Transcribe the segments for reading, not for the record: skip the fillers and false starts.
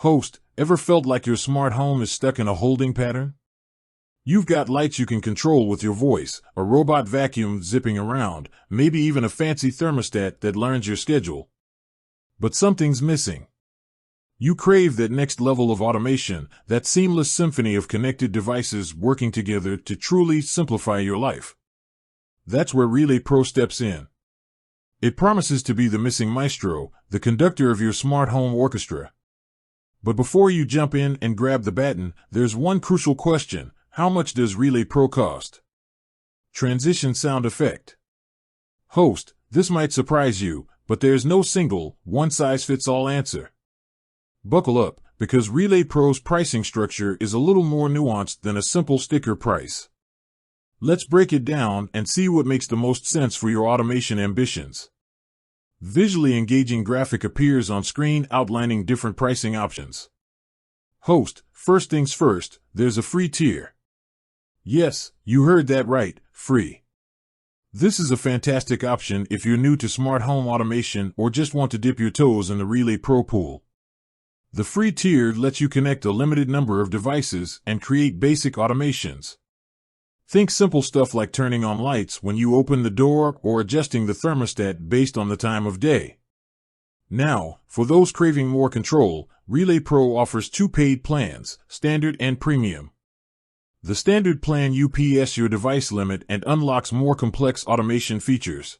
Host, ever felt like your smart home is stuck in a holding pattern? You've got lights you can control with your voice, a robot vacuum zipping around, maybe even a fancy thermostat that learns your schedule. But something's missing. You crave that next level of automation, that seamless symphony of connected devices working together to truly simplify your life. That's where Relay Pro steps in. It promises to be the missing maestro, the conductor of your smart home orchestra. But before you jump in and grab the baton, there's one crucial question. How much does Relay Pro cost? Transition sound effect. Host, this might surprise you, but there's no single, one-size-fits-all answer. Buckle up, because Relay Pro's pricing structure is a little more nuanced than a simple sticker price. Let's break it down and see what makes the most sense for your automation ambitions. Visually engaging graphic appears on screen outlining different pricing options. Host, first things first, there's a free tier. Yes, you heard that right, free. This is a fantastic option if you're new to smart home automation or just want to dip your toes in the Relay Pro pool. The free tier lets you connect a limited number of devices and create basic automations. Think simple stuff like turning on lights when you open the door or adjusting the thermostat based on the time of day. Now, for those craving more control, Relay Pro offers two paid plans, Standard and Premium. The Standard plan UPS your device limit and unlocks more complex automation features.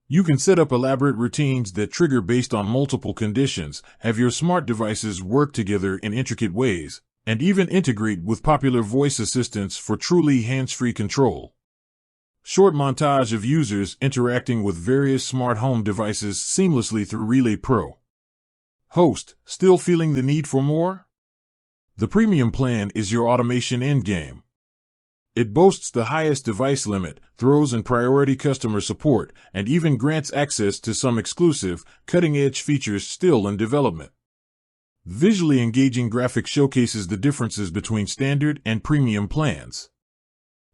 You can set up elaborate routines that trigger based on multiple conditions, have your smart devices work together in intricate ways, and even integrate with popular voice assistants for truly hands-free control. Short montage of users interacting with various smart home devices seamlessly through Relay Pro. Host, still feeling the need for more? The Premium plan is your automation endgame. It boasts the highest device limit, throws in priority customer support, and even grants access to some exclusive, cutting-edge features still in development. Visually engaging graphics showcases the differences between Standard and Premium plans.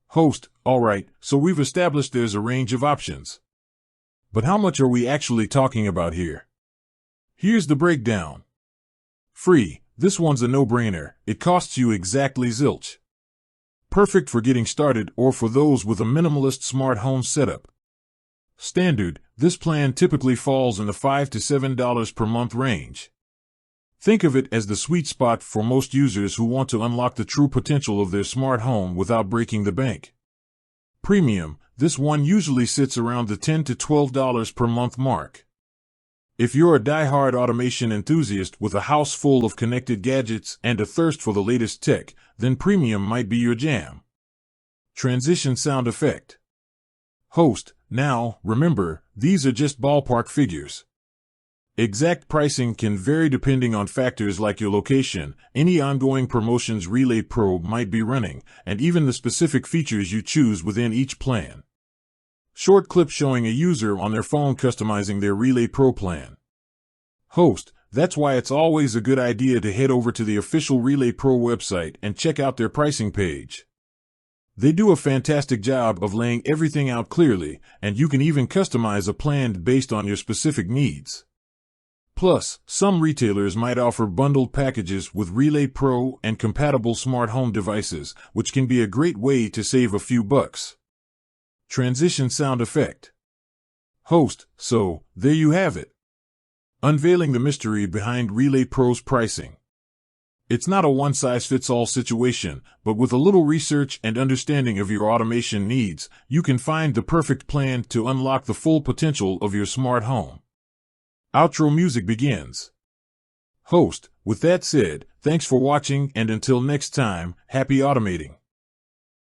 Host, alright, so we've established there's a range of options. But how much are we actually talking about here? Here's the breakdown. Free, this one's a no-brainer, it costs you exactly zilch. Perfect for getting started or for those with a minimalist smart home setup. Standard, this plan typically falls in the $5 to $7 per month range. Think of it as the sweet spot for most users who want to unlock the true potential of their smart home without breaking the bank. Premium, this one usually sits around the $10 to $12 per month mark. If you're a die-hard automation enthusiast with a house full of connected gadgets and a thirst for the latest tech, then Premium might be your jam. Transition sound effect. Host, now, remember, these are just ballpark figures. Exact pricing can vary depending on factors like your location, any ongoing promotions Relay Pro might be running, and even the specific features you choose within each plan. Short clip showing a user on their phone customizing their Relay Pro plan. Host, that's why it's always a good idea to head over to the official Relay Pro website and check out their pricing page. They do a fantastic job of laying everything out clearly, and you can even customize a plan based on your specific needs. Plus, some retailers might offer bundled packages with Relay Pro and compatible smart home devices, which can be a great way to save a few bucks. Transition sound effect. Host, so, there you have it. Unveiling the mystery behind Relay Pro's pricing. It's not a one-size-fits-all situation, but with a little research and understanding of your automation needs, you can find the perfect plan to unlock the full potential of your smart home. Outro music begins. Host, with that said, thanks for watching and until next time, happy automating.